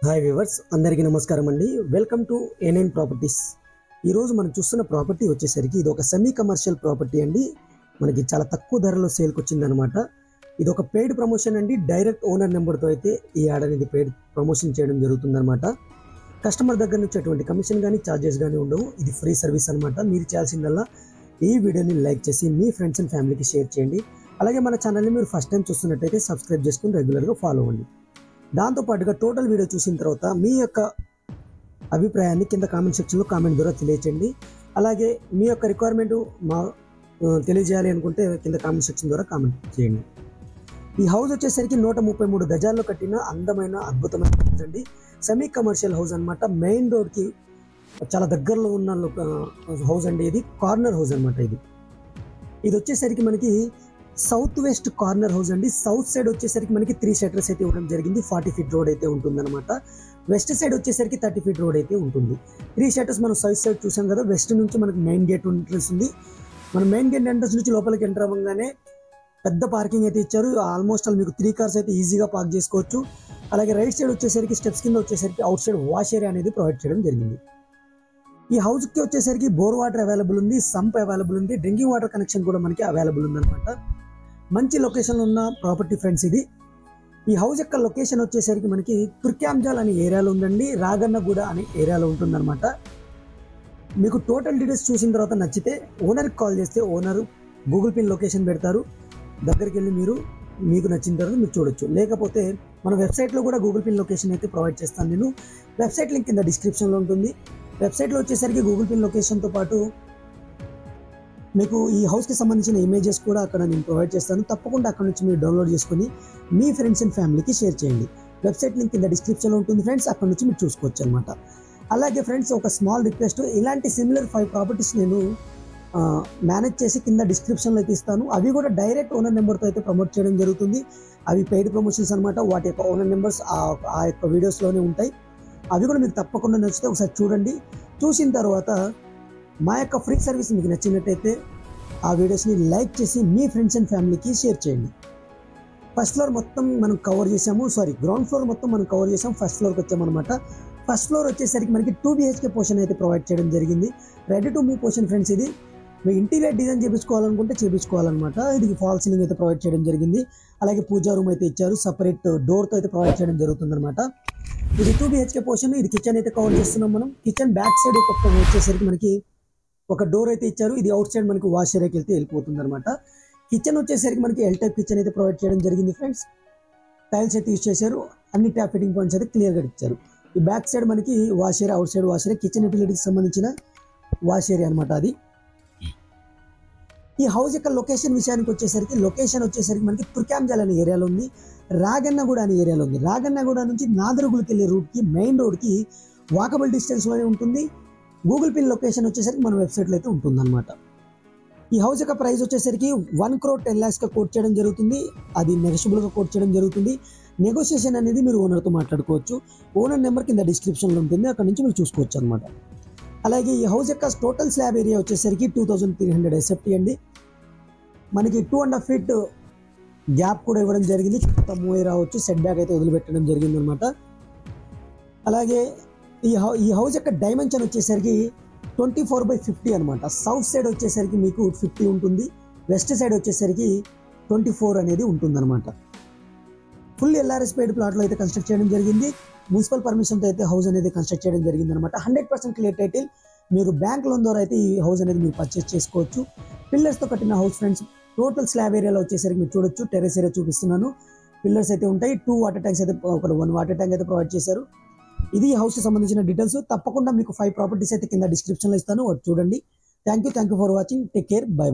Hi viewers అందరికీ నమస్కారం అండి. Welcome to A9 properties. ఈరోజు మనం చూస్తున్న ప్రాపర్టీ వచ్చేసరికి ఇది ఒక సెమీ కమర్షియల్ ప్రాపర్టీ అండి. మనకి చాలా తక్కువ ధరలో సేల్కి వచ్చిందనమాట. ఇది ఒక పెయిడ్ ప్రమోషన్ అండి. డైరెక్ట్ ఓనర్ నెంబర్తో అయితే ఈ యాడ్ అనేది పెయిడ్ ప్రమోషన్ చేయడం జరుగుతుందన్నమాట. కస్టమర్ దగ్గర నుంచి ఎటువంటి కమిషన్ కానీ ఛార్జెస్ కానీ ఉండవు. ఇది ఫ్రీ సర్వీస్ అనమాట. మీరు చేయాల్సిందల్లా ఈ వీడియోని లైక్ చేసి మీ ఫ్రెండ్స్ అండ్ ఫ్యామిలీకి షేర్ చేయండి. అలాగే మన ఛానల్ని మీరు ఫస్ట్ టైం చూస్తున్నట్టయితే సబ్స్క్రైబ్ చేసుకుని రెగ్యులర్గా ఫాలో అవ్వండి. దాంతోపాటుగా టోటల్ వీడియో చూసిన తర్వాత మీ యొక్క అభిప్రాయాన్ని కింద కామెంట్ సెక్షన్లో కామెంట్ ద్వారా తెలియచేయండి. అలాగే మీ యొక్క రిక్వైర్మెంట్ మా తెలియజేయాలి అనుకుంటే కింద కామెంట్ సెక్షన్ ద్వారా కామెంట్ చేయండి. ఈ హౌస్ వచ్చేసరికి 133 గజాల్లో కట్టిన అందమైన అద్భుతమైన హౌస్ అండి. సెమీ కమర్షియల్ హౌస్ అనమాట. మెయిన్ రోడ్కి చాలా దగ్గరలో ఉన్న హౌస్ అండి. ఇది కార్నర్ హౌస్ అనమాట. ఇది వచ్చేసరికి మనకి సౌత్ వెస్ట్ కార్నర్ హౌస్ అండి. సౌత్ సైడ్ వచ్చేసరికి మనకి 3 షట్టర్స్ అయితే ఇవ్వడం జరిగింది. 40 ఫీట్ రోడ్ అయితే ఉంటుందన్నమాట. వెస్ట్ సైడ్ వచ్చేసరికి 30 ఫీట్ రోడ్ అయితే ఉంటుంది. 3 షట్టర్స్ మనం సౌత్ సైడ్ చూసాం కదా. వెస్ట్ నుంచి మనకి మెయిన్ గేట్ ఎంట్రన్స్ ఉంది. మన మెయిన్ గేట్ ఎంట్రన్స్ నుంచి లోపలికి ఎంటర్ అవ్వగానే పెద్ద పార్కింగ్ అయితే ఇచ్చారు. ఆల్మోస్ట్ మీకు 3 కార్స్ అయితే ఈజీగా పార్క్ చేసుకోవచ్చు. అలాగే రైట్ సైడ్ వచ్చేసరికి స్టెప్స్ కింద వచ్చేసరికి అవుట్ సైడ్ వాష్ ఏరియా అనేది ప్రొవైడ్ చేయడం జరిగింది. ఈ హౌస్కి వచ్చేసరికి బోర్ వాటర్ అవైలబుల్ ఉంది, సంప్ అవైలబుల్ ఉంది, డ్రింకింగ్ వాటర్ కనెక్షన్ కూడా మనకి అవైలబుల్ ఉందన్నమాట. మంచి లొకేషన్లో ఉన్న ప్రాపర్టీ ఫ్రెండ్స్ ఇది. ఈ హౌస్ యొక్క లొకేషన్ వచ్చేసరికి మనకి తుర్క్యాంజాల్ అనే ఏరియాలో ఉందండి. రాగన్నగూడ అనే ఏరియాలో ఉంటుందన్నమాట. మీకు టోటల్ డీటెయిల్స్ చూసిన తర్వాత నచ్చితే ఓనర్కి కాల్ చేస్తే ఓనరు గూగుల్ పిన్ లొకేషన్ పెడతారు. దగ్గరికి వెళ్ళి మీకు నచ్చిన తర్వాత మీరు చూడొచ్చు. లేకపోతే మన వెబ్సైట్లో కూడా గూగుల్ పిన్ లొకేషన్ అయితే ప్రొవైడ్ చేస్తాను నేను. వెబ్సైట్ లింక్ కింద డిస్క్రిప్షన్లో ఉంటుంది. వెబ్సైట్లో వచ్చేసరికి గూగుల్ పిన్ లొకేషన్తో పాటు మీకు ఈ హౌస్కి సంబంధించిన ఇమేజెస్ కూడా అక్కడ నేను ప్రొవైడ్ చేస్తాను. తప్పకుండా అక్కడ నుంచి మీరు డౌన్లోడ్ చేసుకొని మీ ఫ్రెండ్స్ అండ్ ఫ్యామిలీకి షేర్ చేయండి. వెబ్సైట్ లింక్ కింద డిస్క్రిప్షన్లో ఉంటుంది ఫ్రెండ్స్. అక్కడ నుంచి మీరు చూసుకోవచ్చు అనమాట. అలాగే ఫ్రెండ్స్ ఒక స్మాల్ రిక్వెస్ట్, ఇలాంటి సిమిలర్ 5 ప్రాపర్టీస్ నేను మేనేజ్ చేసి కింద డిస్క్రిప్షన్లో అయితే ఇస్తాను. అవి కూడా డైరెక్ట్ ఓనర్ నెంబర్తో అయితే ప్రమోట్ చేయడం జరుగుతుంది. అవి పెయిడ్ ప్రమోషన్స్ అనమాట. వాటి యొక్క ఓనర్ నెంబర్స్ ఆ యొక్క వీడియోస్లోనే ఉంటాయి. అవి కూడా మీకు తప్పకుండా నచ్చితే ఒకసారి చూడండి. చూసిన తర్వాత మా యొక్క ఫ్రీ సర్వీస్ మీకు నచ్చినట్టయితే ఆ వీడియోస్ని లైక్ చేసి మీ ఫ్రెండ్స్ అండ్ ఫ్యామిలీకి షేర్ చేయండి. ఫస్ట్ ఫ్లోర్ మొత్తం మనం కవర్ చేసాము. గ్రౌండ్ ఫ్లోర్ మొత్తం మనం కవర్ చేసాం. ఫస్ట్ ఫ్లోర్కి వచ్చామన్నమాట. ఫస్ట్ ఫ్లోర్ వచ్చేసరికి మనకి 2 BHK పోర్షన్ అయితే ప్రొవైడ్ చేయడం జరిగింది. Ready to move portion friends. ఇది మీ ఇంటీరియర్ డిజైన్ చేయించుకోవాలనుకుంటే చేయించుకోవాలన్నమాట. ఇది ఫాల్ సీలింగ్ అయితే ప్రొవైడ్ చేయడం జరిగింది. అలాగే పూజా రూమ్ అయితే ఇచ్చారు. సపరేట్ డోర్తో అయితే ప్రొవైడ్ చేయడం జరుగుతుందన్నమాట. ఇది 2 BHK పోర్షన్. ఇది కిచెన్ అయితే కవర్ చేస్తున్నాం మనం. కిచెన్ బ్యాక్ సైడ్ వచ్చేసరికి మనకి ఒక డోర్ అయితే ఇచ్చారు. ఇది అవుట్ సైడ్ మనకి వాష్ ఏరియాకి వెళ్తే వెళ్ళిపోతుంది అనమాట. కిచెన్ వచ్చేసరికి మనకి ఎల్ టైప్ కిచెన్ అయితే ప్రొవైడ్ చేయడం జరిగింది ఫ్రెండ్స్. టైల్స్ అయితే యూజ్ చేశారు. అన్ని ట్యాప్ ఫిట్టింగ్ పాయింట్స్ అయితే క్లియర్గా ఇచ్చారు. ఈ బ్యాక్ సైడ్ మనకి wash area, outside wash area, kitchen యూటిలిటీకి సంబంధించిన వాష్ ఏరియా అనమాట అది. ఈ హౌస్ యొక్క లొకేషన్ విషయానికి వచ్చేసరికి మనకి తుర్క్యాంజాల్ అనే ఏరియాలో ఉంది. రాగన్నగూడ అనే ఏరియాలో ఉంది. రాగన్నగూడ నుంచి నాదరుగులకి వెళ్ళే రూట్కి మెయిన్ రోడ్కి వాకబుల్ డిస్టెన్స్లోనే ఉంటుంది. గూగుల్ పిన్ లొకేషన్ వచ్చేసరికి మన వెబ్సైట్లో అయితే ఉంటుందన్నమాట. ఈ హౌస్ యొక్క ప్రైస్ వచ్చేసరికి 1,10,00,000గా కోట్ చేయడం జరుగుతుంది. అది నెగోషియబుల్గా కోట్ చేయడం జరుగుతుంది. నెగోషియేషన్ అనేది మీరు ఓనర్తో మాట్లాడుకోవచ్చు. ఓనర్ నెంబర్ కింద డిస్క్రిప్షన్లో ఉంటుంది. అక్కడ నుంచి మీరు చూసుకోవచ్చు అనమాట. అలాగే ఈ హౌస్ యొక్క టోటల్ స్లాబ్ ఏరియా వచ్చేసరికి 2300 SFT అండి. మనకి 2.5 ఫీట్ గ్యాప్ కూడా ఇవ్వడం జరిగింది. చుట్టూ మూవ్ రావచ్చు. సెట్ బ్యాక్ అయితే వదిలిపెట్టడం జరిగింది అనమాట. అలాగే ఈ హౌస్ యొక్క డైమెన్షన్ వచ్చేసరికి 24/50 అనమాట. సౌత్ సైడ్ వచ్చేసరికి మీకు 50 ఉంటుంది. వెస్ట్ సైడ్ వచ్చేసరికి 24 అనేది ఉంటుందన్నమాట. ఫుల్ LRS పెయిడ్ ప్లాట్లో అయితే కన్స్ట్రక్ట్ చేయడం జరిగింది. మున్సిపల్ పర్మిషన్తో అయితే హౌస్ అనేది కన్స్ట్రక్ట్ చేయడం జరిగింది అనమాట. 100% క్లియర్ టైటిల్. మీరు బ్యాంక్ లోన్ ద్వారా అయితే ఈ హౌస్ అనేది మీరు పర్చేస్ చేసుకోవచ్చు. పిల్లర్స్తో కట్టిన హౌస్ ఫ్రెండ్స్. టోటల్ స్లాబ్ ఏరియాలో వచ్చేసరికి మీరు చూడొచ్చు. టెర్రస్ ఏరియా చూపిస్తున్నాను. పిల్లర్స్ అయితే ఉంటాయి. 2 వాటర్ ట్యాంక్స్ అయితే 1 వాటర్ ట్యాంక్ అయితే ప్రొవైడ్ చేశారు. ఇది హౌస్కి సంబంధించిన డీటెయిల్స్. తప్పకుండా మీకు 5 ప్రాపర్టీస్ అయితే కింద డిస్క్రిప్షన్లో ఇస్తాను. చూడండి. Thank you for watching. Take care. By.